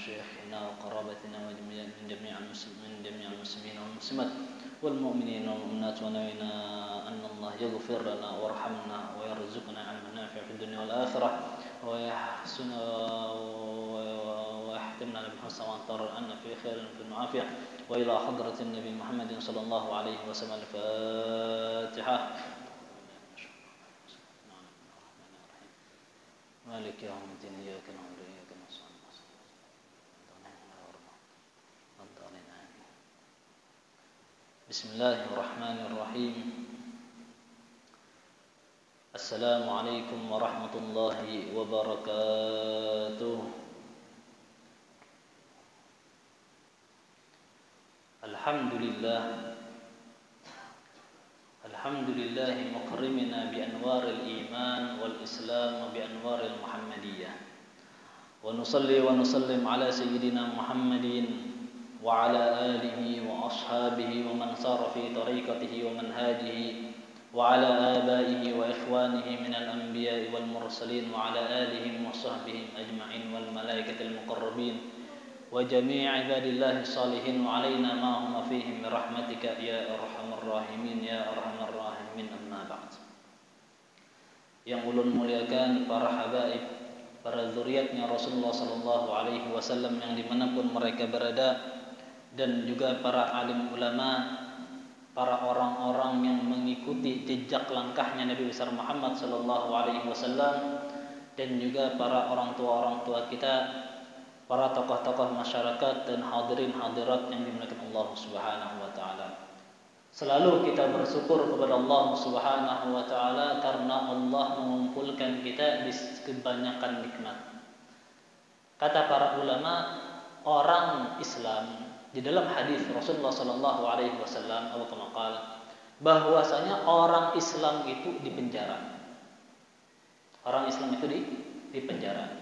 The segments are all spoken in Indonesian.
مشايخنا وقرابتنا من جميع المسلمين والمسلمات والمؤمنين والمؤمنات، ونوينا أن الله يغفر لنا ويرحمنا ويرزقنا علما نافعا في الدنيا والآخرة، ويحتمنا بالحسنى وأنطر أن في خير في المعافية. وإلى حضرة النبي محمد صلى الله عليه وسلم. الفاتحة. مالك يوم الدين، إياك نعبد وإياك نستعين. بسم الله الرحمن الرحيم. السلام عليكم ورحمة الله وبركاته. الحمد لله مكرمنا بأنوار الإيمان والإسلام وبأنوار المحمدية، ونصلي ونسلم على سيدنا محمد وعلى آله وأصحابه ومن سار في طريقته ومنهاجه، وعلى آبائه وإخوانه من الأنبياء والمرسلين، وعلى آلهم وصحبهم أجمعين والملائكة المقربين وجميع عباد الله الصالحين، وعلينا ما هم فيهم برحمتك يا أرحم الراحمين يا أرحم الراحمين. أما بعد. Yang ulun muliakan para habaib, para zuriatnya Rasulullah sallallahu alaihi wasallam yang dimanapun mereka berada, dan juga para alim ulama, para orang-orang yang mengikuti jejak langkahnya Nabi besar Muhammad sallallahu alaihi wasallam, dan juga para orang tua kita, para tokoh-tokoh masyarakat dan hadirin hadirat yang dimuliakan Allah Subhanahu wa taala. Selalu kita bersyukur kepada Allah Subhanahu wa taala karena Allah mengumpulkan kita di kebanyakan nikmat. Kata para ulama, orang Islam di dalam hadis Rasulullah sallallahu alaihi wasallam bahwasanya orang Islam itu dipenjara. Orang Islam itu dipenjara.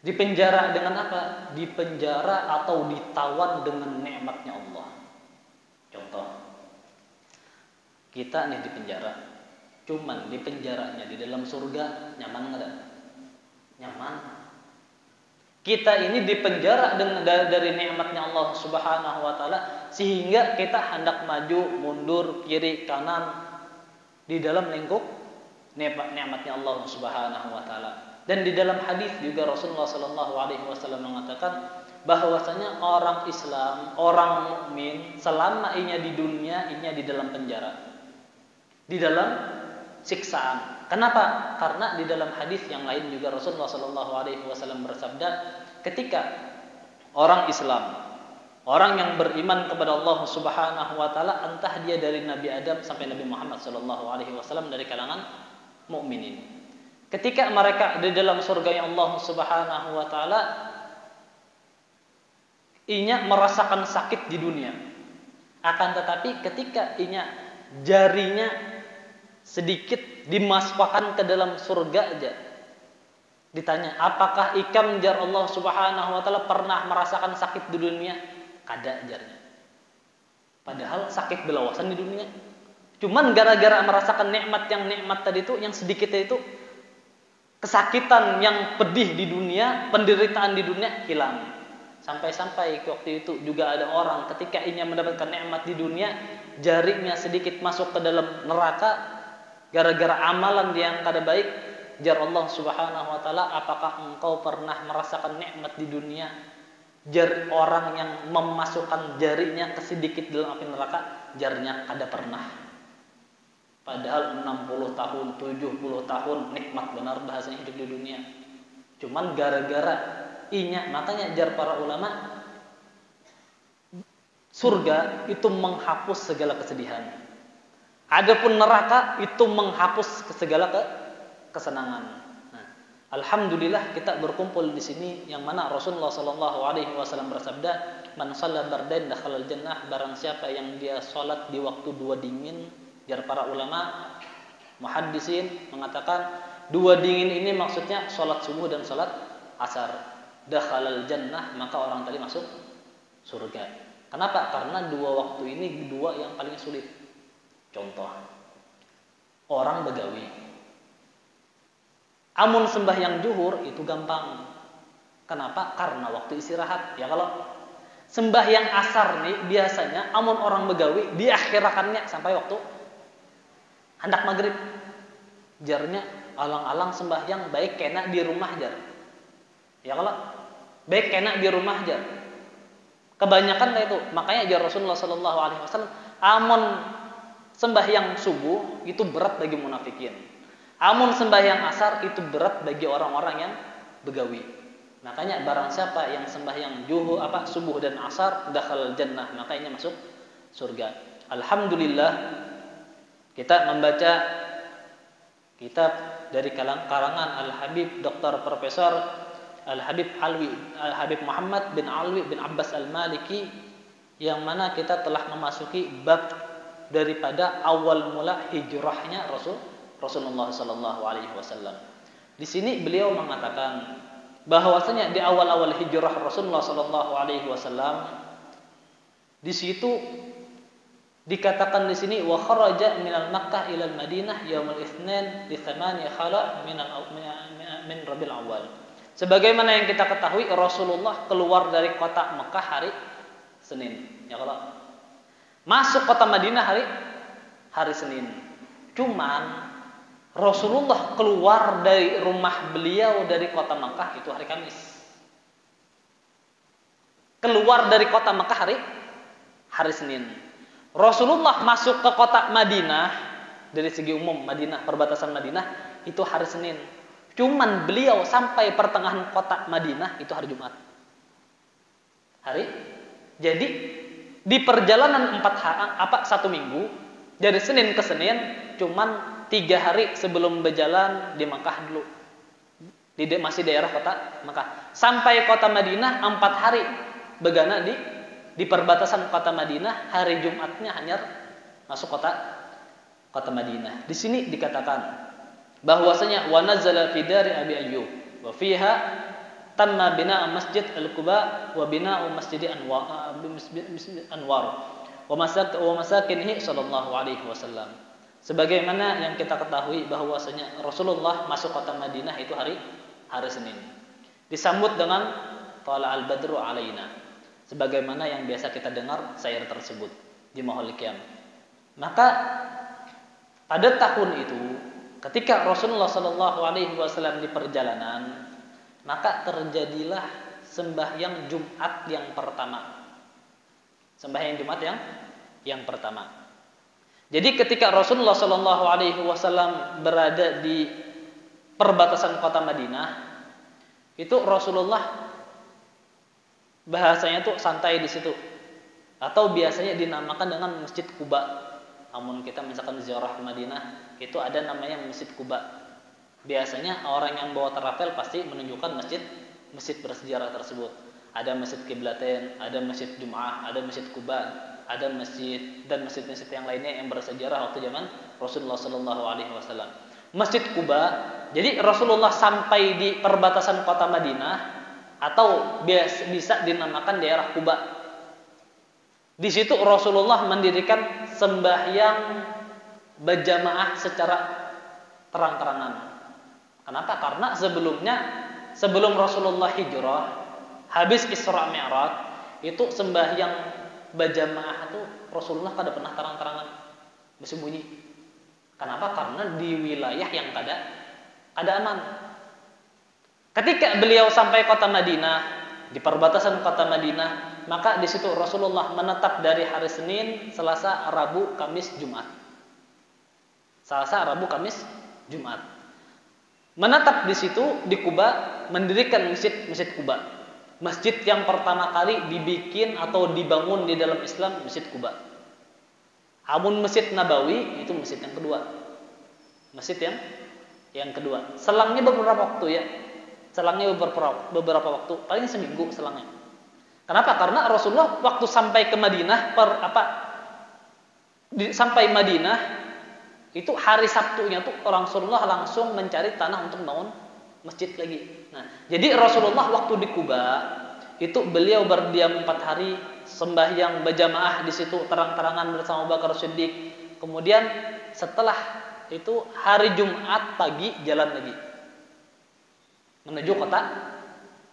Dipenjara dengan apa? Dipenjara atau ditawan dengan nikmatnya Allah. Contoh, kita nih dipenjara, cuman dipenjaranya di dalam surga nyaman nggak? Nyaman. Kita ini dipenjara dari nikmatnya Allah Subhanahu wa taala, sehingga kita hendak maju, mundur, kiri, kanan di dalam lingkup nikmatnya Allah Subhanahu wa taala. Dan di dalam hadis juga Rasulullah sallallahu alaihi wasallam mengatakan bahwasanya orang Islam, orang mukmin selama inya di dunia, inya di dalam penjara, di dalam siksaan. Kenapa? Karena di dalam hadis yang lain juga Rasulullah sallallahu alaihi wasallam bersabda, ketika orang Islam, orang yang beriman kepada Allah Subhanahu wa taala, entah dia dari Nabi Adam sampai Nabi Muhammad sallallahu alaihi wasallam dari kalangan mukminin, ketika mereka di dalam surga yang Allah Subhanahu wa taala, inya merasakan sakit di dunia. Akan tetapi ketika inya jarinya sedikit dimasukkan ke dalam surga aja, ditanya, apakah ikam jar Allah Subhanahu wa taala pernah merasakan sakit di dunia? Kada jarnya. Padahal sakit belawasan di dunia. Cuman gara-gara merasakan nikmat tadi itu, yang sedikit itu, kesakitan yang pedih di dunia, penderitaan di dunia hilang. Sampai-sampai waktu itu juga ada orang ketika ia mendapatkan nikmat di dunia, jarinya sedikit masuk ke dalam neraka gara-gara amalan yang kada baik. Jar Allah Subhanahu wa taala, apakah engkau pernah merasakan nikmat di dunia? Jar orang yang memasukkan jarinya ke sedikit dalam api neraka, jarnya kada pernah. Padahal 60 tahun, 70 tahun nikmat benar bahasanya hidup di dunia. Cuman gara-gara inya, makanya jar para ulama, surga itu menghapus segala kesedihan. Adapun neraka itu menghapus segala kesenangan. Nah, alhamdulillah kita berkumpul di sini, yang mana Rasulullah sallallahu alaihi wasallam bersabda, "Man shalla bardain dakhalal jannah." Barang siapa yang dia salat di waktu dua dingin, jar para ulama muhaddisin mengatakan dua dingin ini maksudnya salat subuh dan salat asar. Dakhalal jannah, maka orang tadi masuk surga. Kenapa? Karena dua waktu ini dua yang paling sulit. Contoh, orang begawi, amun sembahyang zuhur itu gampang. Kenapa? Karena waktu istirahat. Ya kalau sembahyang asar nih biasanya amun orang begawi diakhirakannya sampai waktu hendak maghrib. Jarnya alang-alang sembahyang baik kena di rumah jar. Ya kalau baik kena di rumah jar. Kebanyakan itu. Makanya jar Rasulullah sallallahu alaihi wasallam amun sembahyang subuh itu berat bagi munafikin. Amun sembahyang asar itu berat bagi orang-orang yang begawi. Makanya barang siapa yang sembahyang subuh dan asar dakhalal jannah, makanya masuk surga. Alhamdulillah kita membaca kitab dari karangan Al-Habib Dr. Profesor Al-Habib Muhammad bin Alwi bin Abbas Al-Maliki, yang mana kita telah memasuki bab daripada awal mula hijrahnya Rasulullah sallallahu alaihi wasallam. Di sini beliau mengatakan bahwasanya di awal-awal hijrah Rasulullah sallallahu alaihi wasallam di situ dikatakan di sini wa kharaja minal Makkah ila al-Madinah yaumul Itsnin li 8 khala min Rabiul Awwal. Sebagaimana yang kita ketahui Rasulullah keluar dari kota Mekah hari Senin. Ya kalau masuk kota Madinah hari Senin. Cuman Rasulullah keluar dari rumah beliau dari kota Makkah itu hari Kamis. Keluar dari kota Makkah hari Senin. Rasulullah masuk ke kota Madinah dari segi umum Madinah, perbatasan Madinah itu hari Senin. Cuman beliau sampai pertengahan kota Madinah itu hari Jumat. Jadi di perjalanan 1 minggu dari Senin ke Senin cuman 3 hari sebelum berjalan di Makkah dulu. Masih daerah kota Makkah. Sampai kota Madinah 4 hari begana di perbatasan kota Madinah, hari Jumatnya hanya masuk kota Madinah. Di sini dikatakan bahwasanya wa nazala fi dari Abi Ayyub wa fiha tamma bina Masjid Al-Quba wa bina'u Masjid Anwar wa masakinhi sallallahu alaihi wasallam. Sebagaimana yang kita ketahui bahwasanya Rasulullah masuk kota Madinah itu hari Senin. Disambut dengan Tala al-Badru alaina. Sebagaimana yang biasa kita dengar syair tersebut di Mahul Qiyam. Maka pada tahun itu ketika Rasulullah sallallahu alaihi wasallam di perjalanan, maka terjadilah sembahyang Jumat yang pertama. Sembahyang Jumat yang pertama. Jadi ketika Rasulullah sallallahu alaihi wasallam berada di perbatasan kota Madinah, itu Rasulullah bahasanya tuh santai di situ. Atau biasanya dinamakan dengan Masjid Quba. Namun kita misalkan ziarah ke Madinah, itu ada namanya Masjid Quba. Biasanya orang yang bawa travel pasti menunjukkan masjid bersejarah tersebut. Ada Masjid Qiblatain, ada Masjid Jum'ah, ada Masjid Quba, ada masjid dan masjid-masjid yang lainnya yang bersejarah waktu zaman Rasulullah sallallahu alaihi wasallam. Masjid Quba, jadi Rasulullah sampai di perbatasan kota Madinah atau bisa dinamakan daerah Quba. Di situ Rasulullah mendirikan sembahyang berjamaah secara terang-terangan. Kenapa? Karena sebelum Rasulullah hijrah, habis Isra Mi'raj, itu sembahyang berjamaah itu Rasulullah kada pernah terang-terangan, bersembunyi. Kenapa? Karena di wilayah yang kada aman. Ketika beliau sampai kota Madinah, di perbatasan kota Madinah, maka di situ Rasulullah menetap dari hari Senin, Selasa, Rabu, Kamis, Jumat. Selasa, Rabu, Kamis, Jumat. Menetap di situ di Quba, mendirikan masjid Quba. Masjid yang pertama kali dibikin atau dibangun di dalam Islam, Masjid Quba. Amun Masjid Nabawi itu masjid yang kedua. Masjid yang kedua. Selangnya beberapa waktu ya. Selangnya beberapa waktu, paling seminggu selangnya. Kenapa? Karena Rasulullah waktu sampai ke Madinah sampai Madinah itu hari Sabtunya tuh Rasulullah langsung mencari tanah untuk bangun masjid lagi. Nah, jadi Rasulullah waktu di Quba itu beliau berdiam 4 hari, sembahyang berjamaah di situ terang-terangan bersama Abu Bakar Siddiq. Kemudian setelah itu hari Jumat pagi jalan lagi menuju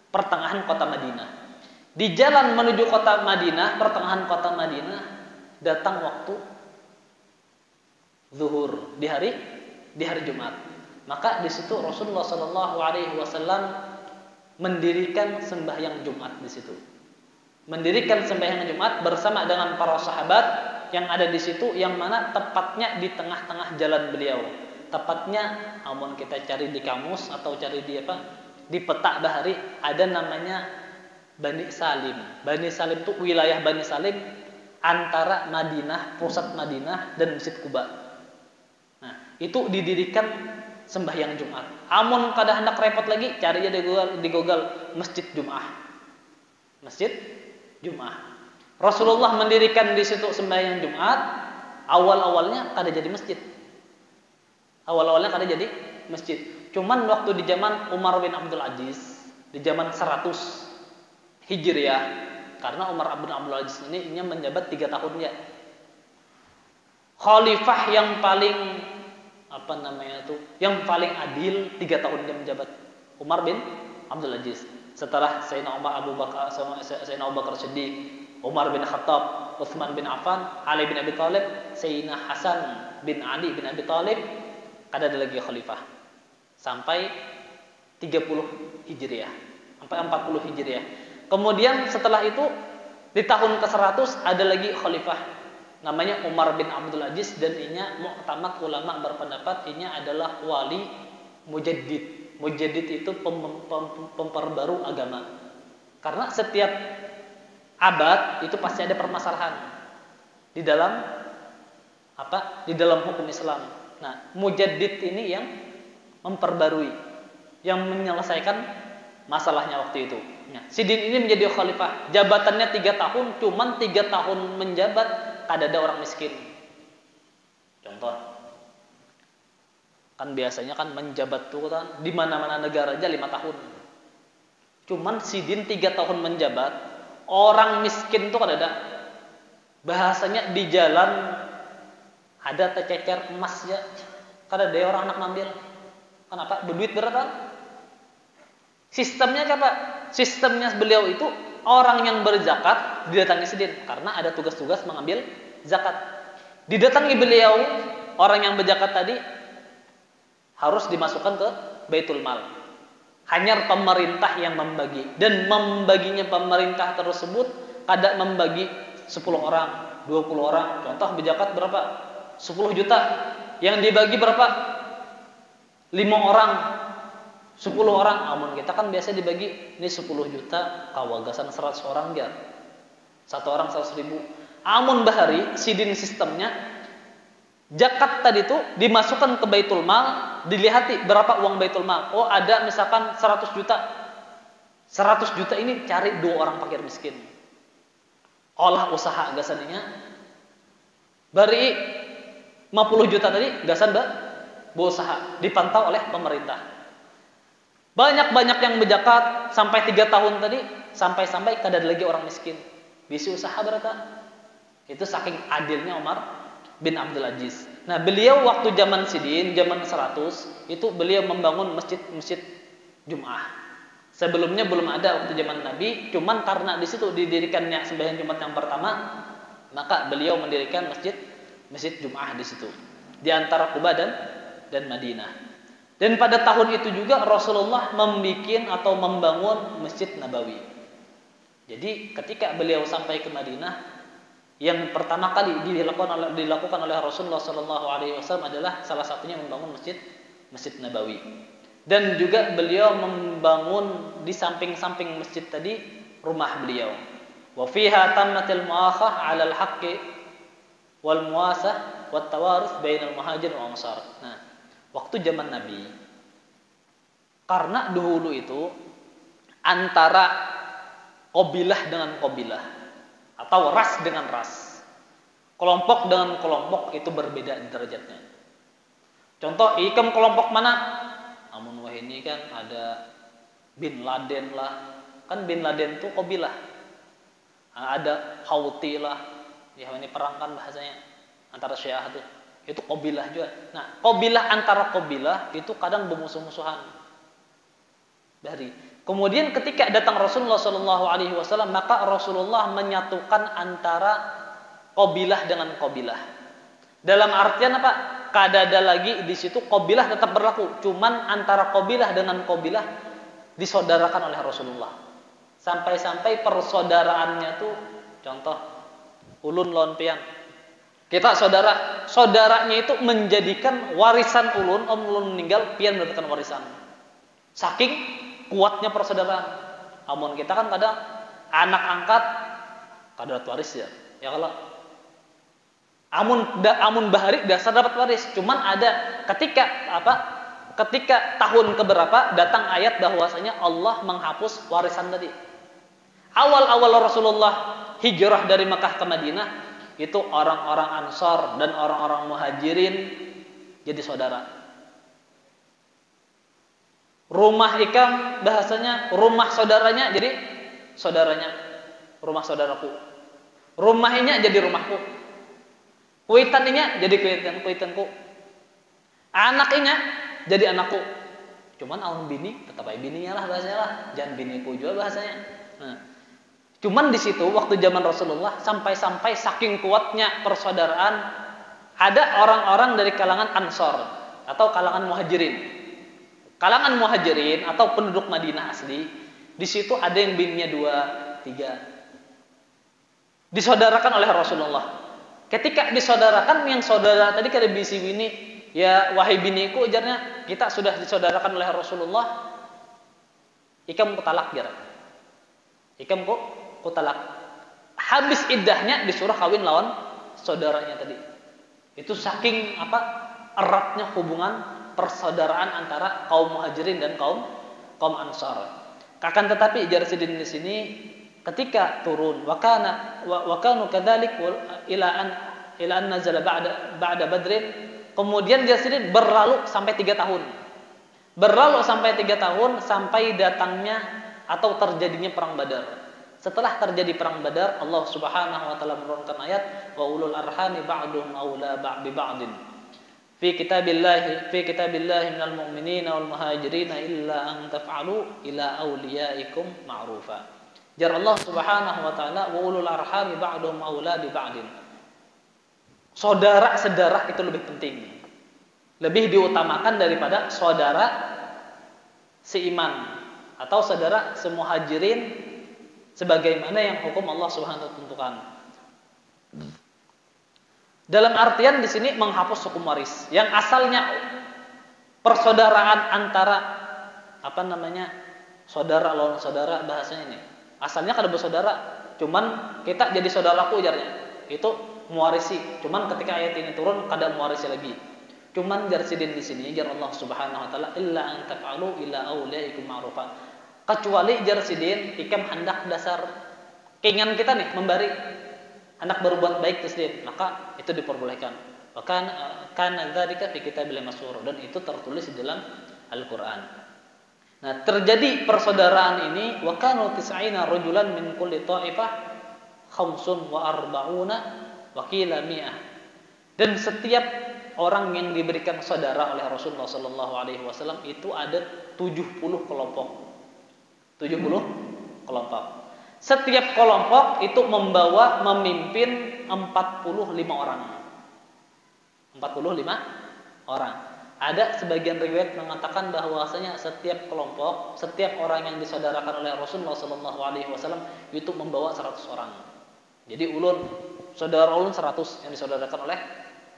pertengahan kota Madinah. Di jalan menuju kota Madinah, pertengahan kota Madinah, datang waktu zuhur di hari Jumat. Maka di situ Rasulullah Shallallahu Alaihi Wasallam mendirikan sembahyang Jumat di situ. Mendirikan sembahyang Jumat bersama dengan para sahabat yang ada di situ, yang mana tepatnya di tengah-tengah jalan beliau. Tepatnya, namun kita cari di kamus atau cari di di peta bahari, ada namanya Bani Salim. Bani Salim itu wilayah Bani Salim antara Madinah, pusat Madinah dan Masjid Quba. Nah, itu didirikan sembahyang Jumat. Amun kada hendak repot lagi, cari aja di Google Masjid Jum'ah. Masjid Jum'ah. Rasulullah mendirikan di situ sembahyang Jumat. Awal-awalnya kada jadi masjid. Awal-awalnya kada jadi masjid. Cuman waktu di zaman Umar bin Abdul Aziz, di zaman 100 Hijriah, karena Umar bin Abdul Aziz ini menjabat 3 tahun ya. Khalifah yang paling yang paling adil 3 tahun dia menjabat, Umar bin Abdul Aziz. Setelah Sayyidina Abu Bakar Siddiq, Umar bin Khattab, Utsman bin Affan, Ali bin Abi Thalib, Sayyidina Hasan bin Ali bin Abi Thalib, kada ada lagi khalifah. Sampai 30 Hijriah, sampai 40 Hijriah. Kemudian setelah itu di tahun ke-100 ada lagi khalifah namanya Umar bin Abdul Aziz, dan inya mu'tamad ulama berpendapat inya adalah wali mujaddid. Mujaddid itu pemperbaru agama. Karena setiap abad itu pasti ada permasalahan di dalam di dalam hukum Islam. Nah, mujaddid ini yang memperbarui, yang menyelesaikan masalahnya waktu itu. Nah, Sidin ini menjadi khalifah. Jabatannya 3 tahun, cuman 3 tahun menjabat kada ada orang miskin. Contoh, kan biasanya kan menjabat tuh kan di mana-mana negara aja 5 tahun. Cuman Sidin 3 tahun menjabat, orang miskin tuh kada ada. Bahasanya di jalan ada tercecer emas ya, kada ada orang anak ngambil. Kenapa? Berduit berat kan? Sistemnya apa? Sistemnya beliau itu orang yang berzakat didatangi Sidin karena ada tugas-tugas mengambil zakat. Didatangi beliau, orang yang berzakat tadi harus dimasukkan ke Baitul Mal. Hanya pemerintah yang membagi, dan membaginya pemerintah tersebut kada membagi 10 orang, 20 orang. Contoh berzakat berapa? 10 juta. Yang dibagi berapa? 5 orang, 10 orang. Amun kita kan biasa dibagi ini 10 juta kawagasan 100 orang dia. 1 orang 100 ribu. Amun bahari Sidin sistemnya zakat tadi itu dimasukkan ke Baitul Mal, dilihati berapa uang Baitul Mal. Oh, ada misalkan 100 juta. 100 juta ini cari 2 orang fakir miskin. Olah usaha gasaninya. Bari 50 juta tadi gasan berusaha, dipantau oleh pemerintah. Banyak-banyak yang berzakat sampai 3 tahun tadi, sampai-sampai kada ada lagi orang miskin. Bisi usaha berata. Itu saking adilnya Umar bin Abdul Aziz. Nah, beliau waktu zaman Sidin, zaman 100, itu beliau membangun masjid Jum'ah. Sebelumnya belum ada waktu zaman Nabi, cuman karena di situ didirikannya sembahyang Jumat yang pertama, maka beliau mendirikan masjid Jum'ah di situ, di antara Quba dan Madinah. Dan pada tahun itu juga Rasulullah membangun Masjid Nabawi. Jadi ketika beliau sampai ke Madinah, yang pertama kali dilakukan oleh Rasulullah SAW adalah salah satunya membangun Masjid Nabawi. Dan juga beliau membangun di samping-samping masjid tadi rumah beliau. Wa fiha tammatil muakhah 'alal haqqi wal muasah wat tawarus bainal muhajir wal ansar. Nah, waktu zaman Nabi, karena dahulu itu antara qabilah dengan qabilah atau ras dengan ras, kelompok dengan kelompok itu berbeda derajatnya. Contoh, ikam kelompok mana? Amun wah ini kan ada Bin Laden lah, kan Bin Laden itu qabilah. Ada Houthi lah, ya ini perang kan bahasanya antara Syiah itu qabilah juga. Nah, qabilah antara qabilah itu kadang bermusuh-musuhan. Dari Kemudian ketika datang Rasulullah Shallallahu Alaihi Wasallam, maka Rasulullah menyatukan antara qabilah dengan qabilah. Dalam artian apa? Kadada lagi di situ qabilah tetap berlaku, cuman antara qabilah dengan qabilah disaudarakan oleh Rasulullah. Sampai-sampai persaudaraannya tuh, contoh ulun lawan pian. Kita saudara, saudaranya itu menjadikan warisan ulun, om ulun meninggal, pian mendapatkan warisan. Saking kuatnya persaudaraan. Amun kita kan kadang anak angkat kada dapat waris ya. Ya kalau amun bahari dasar dapat waris. Cuman ada ketika tahun keberapa datang ayat bahwasanya Allah menghapus warisan tadi. Awal-awal Rasulullah hijrah dari Makkah ke Madinah, itu orang-orang Ansar dan orang-orang Muhajirin jadi saudara. Rumah ikam bahasanya rumah saudaranya jadi saudaranya, rumah saudaraku. Rumahnya jadi rumahku. Kuitaninya jadi kuitanku. Anaknya jadi anakku. Cuman aun bini tetap aja bininya lah bahasanya lah, jangan biniku juga bahasanya. Nah, cuman di situ waktu zaman Rasulullah sampai-sampai saking kuatnya persaudaraan, ada orang-orang dari kalangan Ansor atau kalangan Muhajirin. Kalangan Muhajirin atau penduduk Madinah asli, di situ ada yang bininya 2, 3. Disaudarakan oleh Rasulullah. Ketika disaudarakan, yang saudara tadi kada bisi bini, ya wahai biniku, ujarnya, kita sudah disaudarakan oleh Rasulullah. Ikam ku talak jar. Ikam ku talak. Habis iddahnya disuruh kawin lawan saudaranya tadi. Itu saking eratnya hubungan persaudaraan antara kaum Muhajirin dan kaum Ansar. Akan tetapi Jarsidin di sini ketika turun wa kanu kadzalik ila an nazala ba'da Badrin, kemudian Jarsidin berlalu sampai 3 tahun. Berlalu sampai 3 tahun sampai datangnya atau terjadinya perang Badar. Setelah terjadi perang Badar, Allah Subhanahu wa taala menurunkan ayat wa ulul arhami ba'dhum aula bi ba'din. Fi kitabillahi minal mu'minina wal muhajirina illa an taf'alu ila awliyaikum ma'rufa. Jar Allah Subhanahu wa taala wa ulul arhami ba'dhum aula bi ba'din. Saudara-saudara itu lebih penting. Lebih diutamakan daripada saudara seiman atau saudara semuhajirin sebagaimana yang hukum Allah Subhanahu wa taala tentukan. Dalam artian di sini menghapus hukum waris. Yang asalnya persaudaraan antara saudara lawan saudara bahasanya ini. Asalnya kada bersaudara, cuman kita jadi saudaraku ujarnya. Itu mewarisi. Cuman ketika ayat ini turun kada mewarisi lagi. Cuman Jarsidin di sini jar Allah Subhanahu wa taala illa an taf'alu ila aulaikum ma'rufa. Kecuali Jarsidin ikam hendak dasar keinginan kita nih memberi anak berbuat baik tasdid, maka itu diperbolehkan. Bahkan kana dzalika fi kitabil masur, dan itu tertulis di dalam Al-Qur'an. Nah, terjadi persaudaraan ini wa kanu 90 rajulan min kulli ta'ifah 45 wa qila 100. Dan setiap orang yang diberikan saudara oleh Rasulullah sallallahu alaihi wasallam itu ada 70 kelompok. 70 kelompok. Setiap kelompok itu memimpin 45 orang. 45 orang. Ada sebagian riwayat mengatakan bahwasanya setiap kelompok, setiap orang yang disaudarakan oleh Rasulullah sallallahu alaihi wasallam itu membawa 100 orang. Jadi saudara ulun 100 yang disaudarakan oleh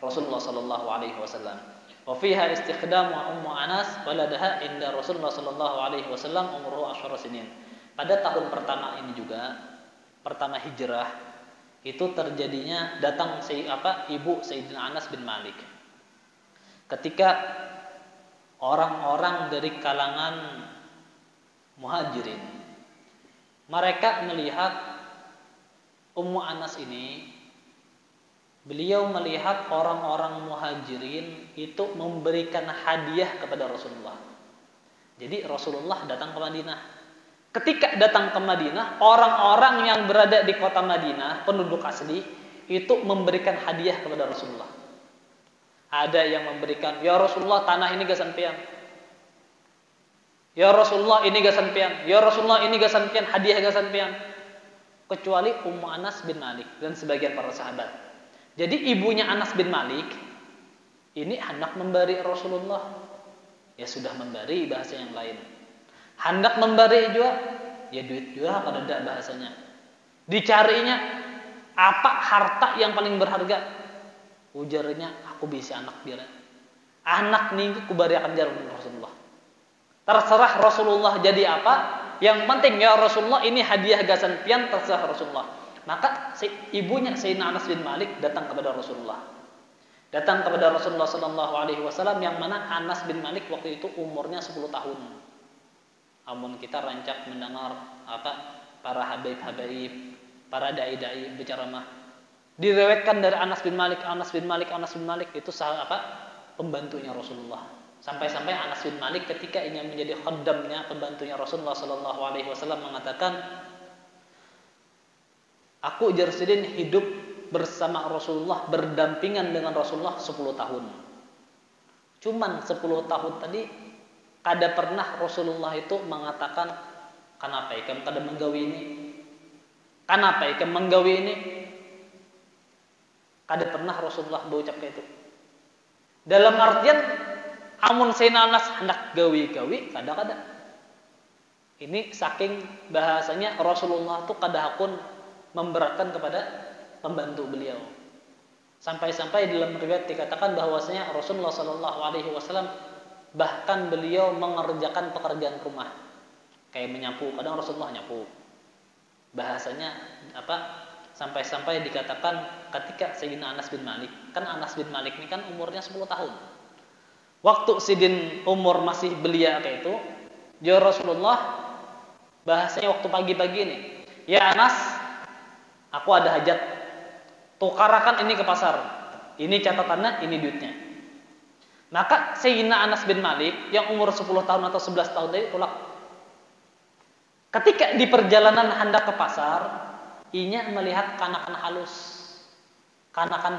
Rasulullah sallallahu alaihi wasallam. Wa fiha istiqdamu Ummu Anas waladaha inda Rasulullah sallallahu alaihi wasallam umruhu 10 sinin. Pada tahun pertama ini juga, pertama hijrah, itu terjadinya datang ibu Sayyidina Anas bin Malik. Ketika orang-orang dari kalangan Muhajirin, mereka melihat Ummu Anas ini, beliau melihat orang-orang Muhajirin itu memberikan hadiah kepada Rasulullah. Jadi Rasulullah datang ke Madinah. Ketika datang ke Madinah, orang-orang yang berada di kota Madinah, penduduk asli, itu memberikan hadiah kepada Rasulullah. Ada yang memberikan, ya Rasulullah tanah ini gasan piang. Ya Rasulullah ini gasan pian, ya Rasulullah ini gasan pian, hadiah gasan pian. Kecuali Ummu Anas bin Malik dan sebagian para sahabat. Jadi ibunya Anas bin Malik ini hendak memberi Rasulullah. Ya sudah memberi bahasa yang lain. Hendak memberi juga, ya duit juga kada ada bahasanya. Dicarinya apa harta yang paling berharga? Ujarnya aku bisa anak dia. Anak nih kubariakan jarum Rasulullah. Terserah Rasulullah jadi apa, yang penting ya Rasulullah ini hadiah gasan pian, terserah Rasulullah. Maka ibunya Sayyidina Anas bin Malik datang kepada Rasulullah. Datang kepada Rasulullah sallallahu alaihi wasallam, yang mana Anas bin Malik waktu itu umurnya 10 tahun. Amun kita rancak mendengar para habaib-habaib, para dai-dai berceramah. Diriwayatkan dari Anas bin Malik itu pembantunya Rasulullah. Sampai-sampai Anas bin Malik ketika ingin menjadi khaddamnya, pembantunya Rasulullah sallallahu alaihi wasallam mengatakan, aku Jarsidin hidup bersama Rasulullah, berdampingan dengan Rasulullah 10 tahun. Cuman 10 tahun tadi kada pernah Rasulullah itu mengatakan, kenapa ikam kada menggawi ini? Kenapa ikam menggawi ini? Kada pernah Rasulullah berucap kayak itu. Dalam artian amun Sayyidina Anas hendak gawi-gawi kada-kada. Ini saking bahasanya Rasulullah itu kada hakun memberatkan kepada pembantu beliau. Sampai-sampai dalam riwayat dikatakan bahwasanya Rasulullah sallallahu alaihi wasallam bahkan beliau mengerjakan pekerjaan rumah. Kayak menyapu, kadang Rasulullah nyapu. Bahasanya sampai-sampai dikatakan ketika Sayyidina Anas bin Malik, kan Anas bin Malik ini kan umurnya 10 tahun. Waktu sidin umur masih belia kayak itu, ya Rasulullah bahasanya waktu pagi-pagi ini, ya Anas, aku ada hajat, tukarakan ini ke pasar, ini catatannya, ini duitnya. Maka Sayyidina Anas bin Malik yang umur 10 tahun atau 11 tahun tadi tolak. Ketika di perjalanan hendak ke pasar, inya melihat kanakan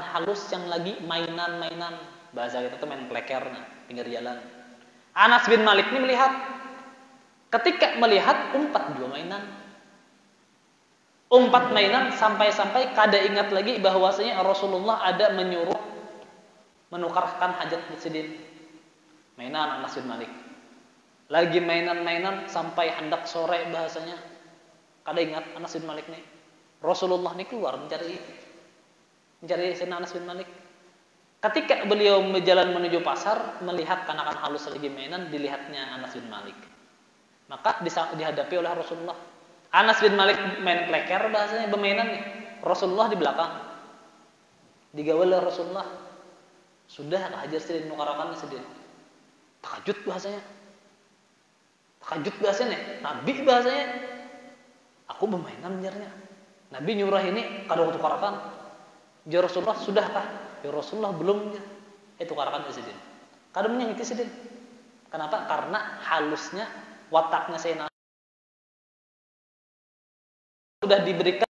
halus yang lagi mainan-mainan, bahasa kita tuh main kleker pinggir jalan. Anas bin Malik ini melihat, ketika melihat umpat mainan sampai-sampai kada ingat lagi bahwasanya Rasulullah ada menyuruh menukarkan hajat sidin. Mainan Anas bin Malik. Lagi mainan-mainan sampai hendak sore bahasanya. Kada ingat Anas bin Malik nih. Rasulullah nih keluar mencari Sayyidina Anas bin Malik. Ketika beliau berjalan menuju pasar, melihat kanakan halus lagi mainan, dilihatnya Anas bin Malik. Maka dihadapi oleh Rasulullah. Anas bin Malik main kleker bahasanya, bermainan nih. Rasulullah di belakang. Digawal oleh Rasulullah. Sudah hajar sedih, nukarakan sedih. Takajut bahasanya. Nabi bahasanya. Aku bermainan menjarnya. Nabi nyurah ini kada tukarakan. Ya Rasulullah, sudahkah? Ya Rasulullah belum. Tukarakan sedih. Kada menyangiti sedih. Kenapa? Karena halusnya wataknya Sayyidina sudah diberikan.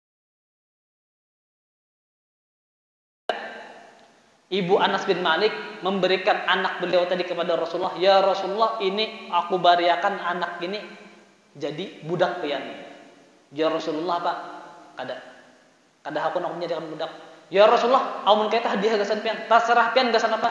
Ibu Anas bin Malik memberikan anak beliau tadi kepada Rasulullah. Ya Rasulullah, ini aku bariakan anak ini jadi budak pian. Ya Rasulullah, Pak, kada aku nak menjadikan budak. Ya Rasulullah, amun kita hadiah gasan pian, terserah pian gasan apa?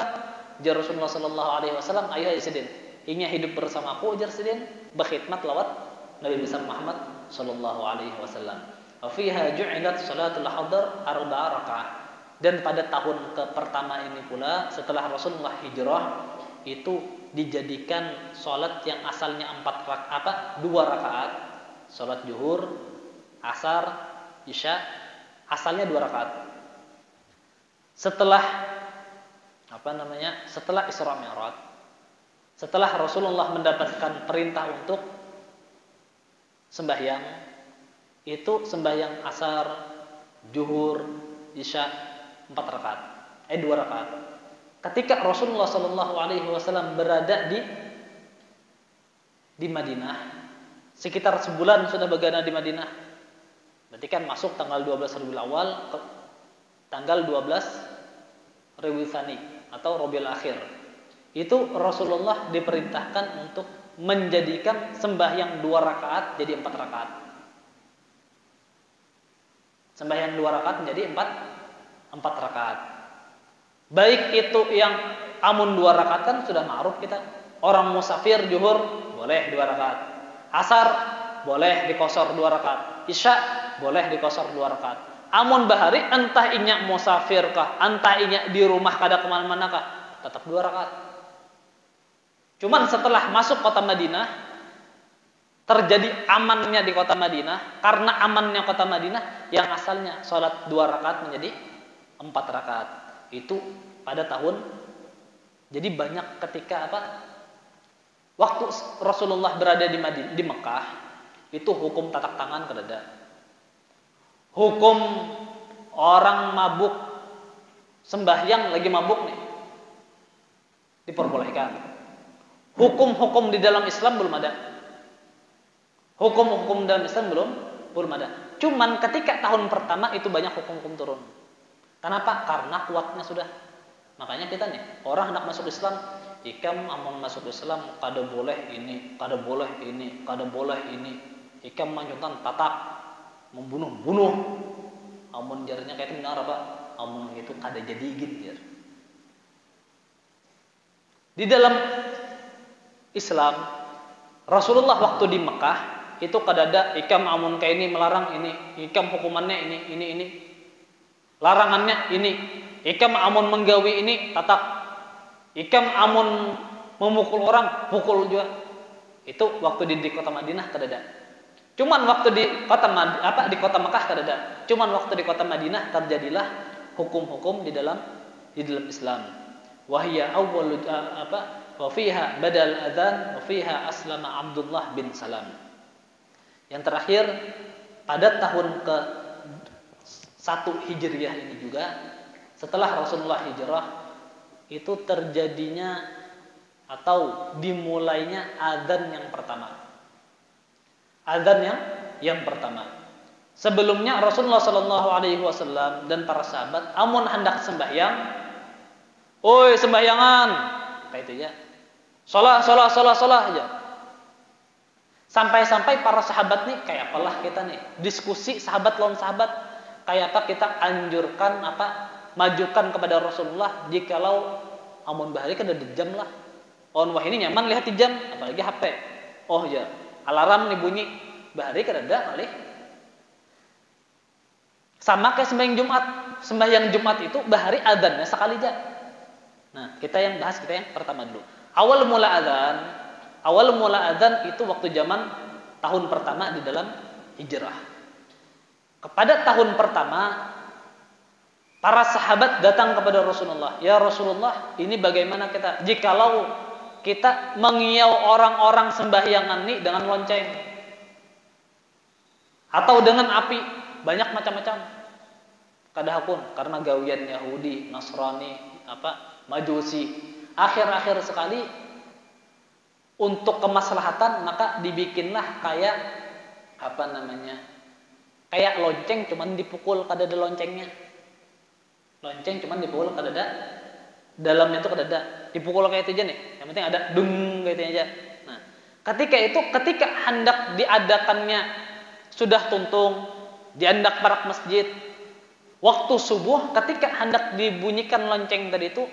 Ya Rasulullah sallallahu alaihi wasallam, ayo sidin. Inya hidup bersamaku ujar sidin, berkhidmat lawat Nabi besar Muhammad sallallahu alaihi wasallam. Wa fiha ju'ilat salatul hadar 4 rakaat. Dan pada tahun pertama ini pula setelah Rasulullah hijrah itu dijadikan salat yang asalnya 2 rakaat. Salat zuhur, asar, isya asalnya 2 rakaat. Setelah setelah Isra Mi'raj, setelah Rasulullah mendapatkan perintah untuk sembahyang, itu sembahyang asar, zuhur, isya 2 rakaat. Ketika Rasulullah sallallahu alaihi wasallam berada di Madinah, sekitar sebulan sudah berada di Madinah. Berarti kan masuk tanggal 12 Rabiul Awal ke tanggal 12 Rabiul Tsani atau Rabiul Akhir. Itu Rasulullah diperintahkan untuk menjadikan sembahyang 2 rakaat jadi 4 rakaat. Sembahyang 2 rakaat menjadi 4 rakaat. Baik itu yang amun 2 rakaat kan sudah ma'ruf kita. Orang musafir zuhur boleh 2 rakaat. Asar boleh dikosor 2 rakaat. Isya boleh dikosor 2 rakaat. Amun bahari entah inya musafir kah, entah inya di rumah kada kemana-mana kah, tetap 2 rakaat. Cuman setelah masuk kota Madinah, terjadi amannya di kota Madinah. Karena amannya kota Madinah, yang asalnya sholat 2 rakaat menjadi 4 rakaat. Itu pada tahun. Jadi banyak ketika waktu Rasulullah berada di Mekah, itu hukum tatak tangan kedada. Hukum orang mabuk sembahyang lagi mabuk nih diperbolehkan. Hukum-hukum di dalam Islam belum ada. Hukum-hukum dalam Islam belum ada. Cuman ketika tahun pertama itu banyak hukum-hukum turun. Kenapa? Karena kuatnya sudah. Makanya kita nih, orang hendak masuk Islam, ikam amun masuk Islam kada boleh ini, kada boleh ini, kada boleh ini. Ikam manjutan tatak, membunuh-bunuh. Amun jarnya kayak itu benar apa? Amun itu kada jadi jar. Di dalam Islam, Rasulullah waktu di Mekah itu kadada ikam amun kayak ini melarang ini, ikam hukumannya ini. Larangannya ini, ikam amun menggawi ini tatak, ikam amun memukul orang pukul juga. Itu waktu di kota Madinah kadada. Cuman waktu di kota Mekah kadada. Cuman waktu di kota Madinah terjadilah hukum-hukum di dalam Islam. Wahia awwal wa fiha badal adzan wa fiha aslama Abdullah bin Salam. Yang terakhir pada tahun ke 1 Hijriah ini juga, setelah Rasulullah hijrah, itu terjadinya atau dimulainya adzan yang pertama. Adzan yang pertama. Sebelumnya Rasulullah sallallahu alaihi wasallam dan para sahabat amun hendak sembahyang, "Oi sembahyangan," kayak itu ya. Salah aja. Sampai-sampai para sahabat nih kayak apalah kita nih, diskusi sahabat lawan sahabat, kayak apa kita anjurkan majukan kepada Rasulullah jikalau amun bahari kada jam lah. On wah ini nyaman lihat di jam, apalagi HP. Oh ya, alarm nih bunyi, bahari kada ada malih. Sama kayak sembahyang Jumat itu bahari adzannya sekali aja. Nah, kita yang pertama dulu. Awal mula adzan itu waktu zaman tahun pertama di dalam hijrah. Kepada tahun pertama, para sahabat datang kepada Rasulullah. Ya Rasulullah, ini bagaimana kita jikalau kita mengiau orang-orang sembahyangan ini dengan lonceng atau dengan api, banyak macam-macam. Kadahapun karena gawian Yahudi, Nasrani, Majusi. Akhir-akhir sekali untuk kemaslahatan maka dibikinlah kayak kayak lonceng cuman dipukul kada ada loncengnya. Lonceng cuman dipukul kada ada dalamnya itu kada ada. Dipukul kayak itu aja nih. Yang penting ada dung kayak itu aja. Nah, ketika hendak diadakannya sudah tuntung, diandak parak masjid. Waktu subuh ketika hendak dibunyikan lonceng tadi itu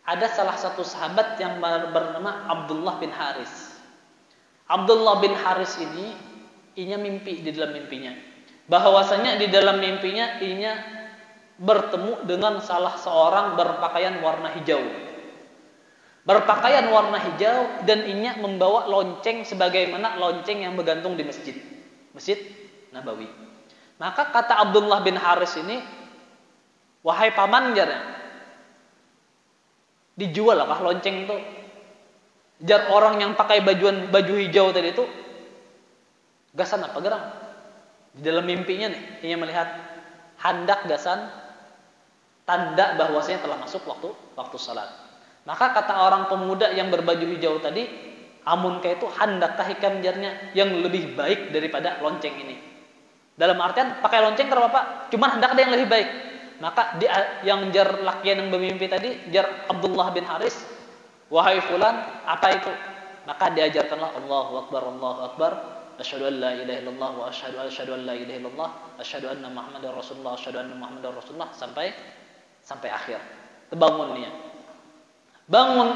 ada salah satu sahabat yang bernama Abdullah bin Haris. Abdullah bin Haris ini inya mimpi di dalam mimpinya. Bahwasanya di dalam mimpinya inya bertemu dengan salah seorang berpakaian warna hijau. Berpakaian warna hijau dan inya membawa lonceng sebagaimana lonceng yang bergantung di Masjid Nabawi. Maka kata Abdullah bin Haris ini, "Wahai paman jarnya, dijual kah lonceng itu?" Jar orang yang pakai baju hijau tadi itu, gasan apa gerang? Di dalam mimpinya nih, ia melihat handak gasan tanda bahwasanya telah masuk waktu salat. Maka kata orang pemuda yang berbaju hijau tadi, amun kayak itu handakkah hikam jarnya yang lebih baik daripada lonceng ini. Dalam artian pakai lonceng karena apa? Cuma hendak ada yang lebih baik. Maka yang jar lakian yang bermimpi tadi, jar Abdullah bin Haris, "Wahai fulan, apa itu?" maka diajarkanlah Allahu Akbar, asyhadu an la ilaha illallah wa asyhadu an la ilaha illallah, asyhadu anna Muhammadar Rasulullah, asyhadu anna Muhammadar Rasulullah sampai akhir. Bangun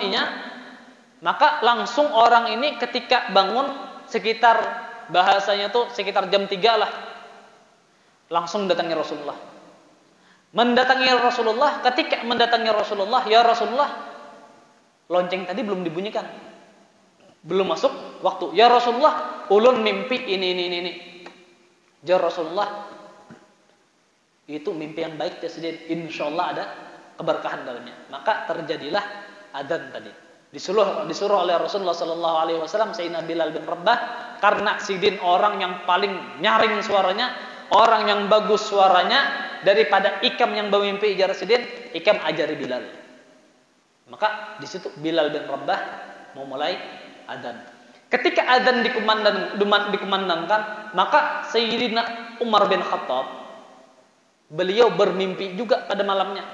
inya, maka langsung orang ini ketika bangun sekitar bahasanya tuh sekitar jam 3 lah, langsung mendatangi Rasulullah. Ketika mendatangi Rasulullah, ya Rasulullah, lonceng tadi belum dibunyikan, belum masuk waktu. Ya Rasulullah, ulun mimpi ini. Ya Rasulullah, itu mimpi yang baik tersediaan, insyaallah ada keberkahan dalamnya. Maka terjadilah adzan tadi. Disuruh oleh Rasulullah sallallahu alaihi wasallam Sayyidina Bilal bin Rabah, karena Sidin orang yang paling nyaring suaranya, orang yang bagus suaranya daripada Ikam yang bermimpi ijar Sidin, Ikam ajari Bilal. Maka di situ Bilal bin Rabah mau mulai adzan. Ketika adzan dikumandangkan, maka Sayyidina Umar bin Khattab, beliau bermimpi juga pada malamnya.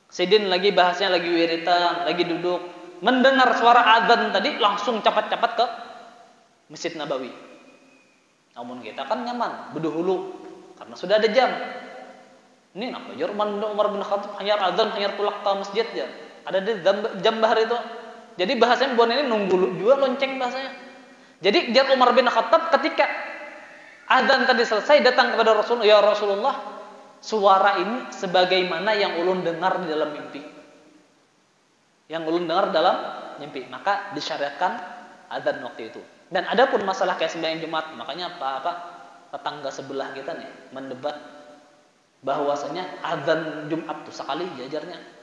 Sidin lagi bahasnya lagi wiritan, lagi duduk, mendengar suara adzan tadi, langsung cepat-cepat ke Masjid Nabawi. Namun kita kan nyaman berduhulu karena sudah ada jam. Ini apa? Umar bin Khattab hanyar adzan, hanyar pulak ke masjid ya. Ada di jam bahar itu. Jadi bahasanya buan ini nunggu juga lonceng bahasanya. Jadi jar Umar bin Khattab ketika adzan tadi selesai datang kepada Rasulullah, ya Rasulullah, suara ini sebagaimana yang ulun dengar di dalam mimpi. Maka disyariatkan adzan waktu itu. Dan ada pun masalah kayak sembahyang Jumat, makanya tetangga sebelah kita nih mendebat bahwasanya adzan Jumat tuh sekali diajarnya.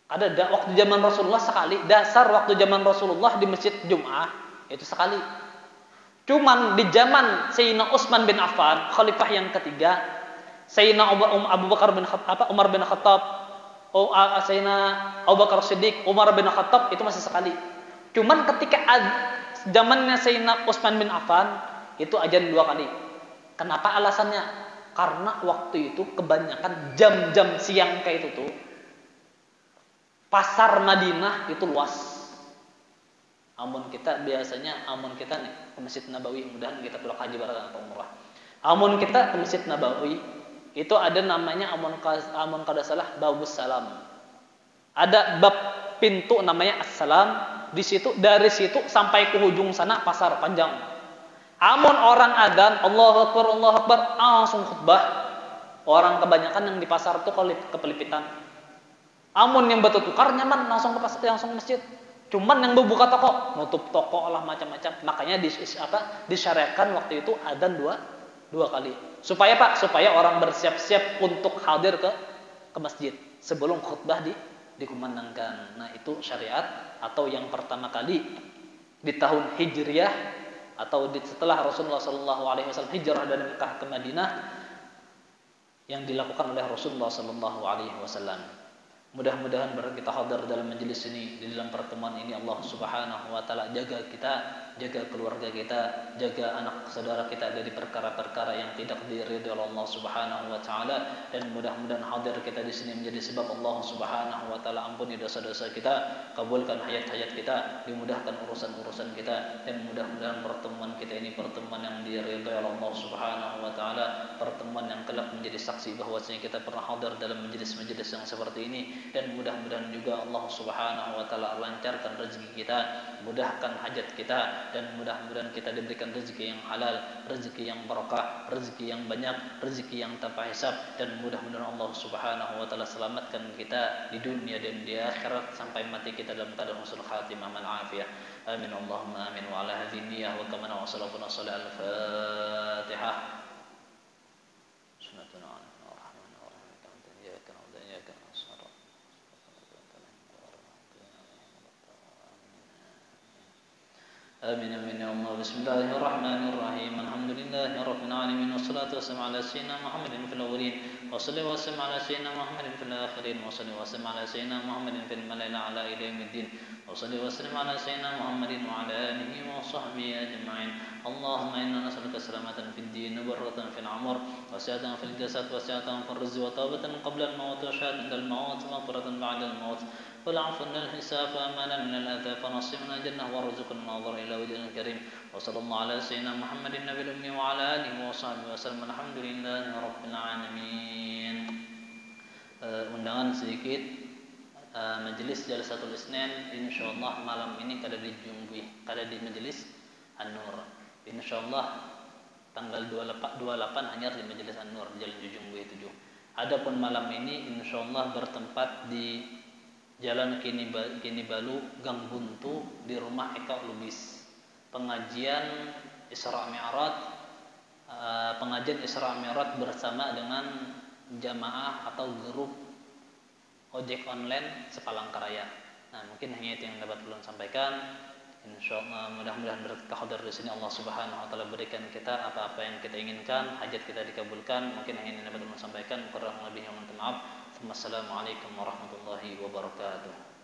Ada waktu zaman Rasulullah sekali, dasar waktu zaman Rasulullah di Masjid Jum'ah itu sekali. Cuman di zaman Sayyidina Utsman bin Affan, khalifah yang ketiga, Sayyidina Umar bin Khattab, Sayyidina Abu Bakar Siddiq, Umar bin Khattab itu masih sekali. Cuman ketika zamannya Sayyidina Utsman bin Affan itu adzan 2 kali. Kenapa alasannya? Karena waktu itu kebanyakan jam-jam siang kayak itu tuh pasar Madinah itu luas. Amun kita nih ke Masjid Nabawi, mudahan kita pulang haji bareng atau umrah. Amun kita ke Masjid Nabawi itu ada namanya amun kada salah babus salam. Ada bab pintu namanya Assalam. Dari situ sampai ke ujung sana pasar panjang. Amun orang adzan Allahu Akbar langsung khutbah. Orang kebanyakan yang di pasar itu kepelipitan. Amun yang betul tukar nyaman langsung ke pasar, langsung ke masjid. Cuman yang berbuka toko, nutup toko lah macam-macam. Makanya disyariatkan waktu itu adzan dua kali. Supaya orang bersiap-siap untuk hadir ke masjid sebelum khutbah dikumandangkan. Nah, itu syariat atau yang pertama kali di tahun Hijriah atau setelah Rasulullah sallallahu alaihi wasallam hijrah dari Mekah ke Madinah yang dilakukan oleh Rasulullah sallallahu alaihi wasallam. Mudah-mudahan kita hadir dalam majelis ini, di dalam pertemuan ini Allah Subhanahu wa taala jaga kita, jaga keluarga kita, jaga anak saudara kita dari perkara-perkara yang tidak diridhai oleh Allah Subhanahu wa taala, dan mudah-mudahan hadir kita di sini menjadi sebab Allah Subhanahu wa taala ampuni dosa-dosa kita, kabulkan hayat-hayat kita, dimudahkan urusan-urusan kita, dan mudah-mudahan pertemuan kita ini pertemuan yang diridhai oleh Allah Subhanahu wa taala, pertemuan yang kelak menjadi saksi bahwasanya kita pernah hadir dalam majelis-majelis yang seperti ini. Dan mudah-mudahan juga Allah Subhanahu wa taala lancarkan rezeki kita, mudahkan hajat kita, dan mudah-mudahan kita diberikan rezeki yang halal, rezeki yang barakah, rezeki yang banyak, rezeki yang tanpa hisab, dan mudah-mudahan Allah Subhanahu wa taala selamatkan kita di dunia dan di akhirat sampai mati kita dalam keadaan husnul khatimah wal afiyah. Amin Allahumma amin. Wa ala hadhihi niyyah wa kama wa sallallahu al-Fatihah. آمين آمين يا الله. بسم الله الرحمن الرحيم. الحمد لله رب العالمين، والصلاة والسلام على سيدنا محمد في الأولين، وصلى وسلم على سيدنا محمد في الآخرين، وصلى وسلم على سيدنا محمد في الملأ الأعلى إلى يوم الدين، وصلى وسلم على سيدنا محمد وعلى آله وصحبه أجمعين. اللهم إنا نسألك سلامة في الدين وبرة في العمر وسعة في الجسد وسعة في الرزق وتوبة قبل الموت وشهادة عند الموت ومغفرة بعد الموت. والعفو عند الحساب فأمانا من الأذى فنصرنا الجنة وارزقنا النظر إلى وجهه الكريم وصلى الله على سيدنا محمد النبي الأمي وعلى آله وصحبه وسلم الحمد لله رب العالمين. Undangan sedikit, majelis Jalsatul Isnin insyaallah malam ini kada di majelis An-Nur. Insyaallah tanggal 28 hanya di majelis An-Nur Jalan Jujumbui 7. Adapun malam ini insyaallah bertempat di Jalan Kini Balu Gang Buntu di rumah Eka Lubis. Pengajian Isra Mi'raj bersama dengan jamaah atau grup ojek online Sepalangkaraya. Nah, mungkin hanya itu yang dapat ulun sampaikan. Insyaallah mudah-mudahan berkah hadir di sini Allah Subhanahu wa taala berikan kita apa-apa yang kita inginkan, hajat kita dikabulkan. Mungkin hanya ini dapat ulun sampaikan, kurang lebihnya mohon maaf. Wassalamualaikum warahmatullahi wabarakatuh.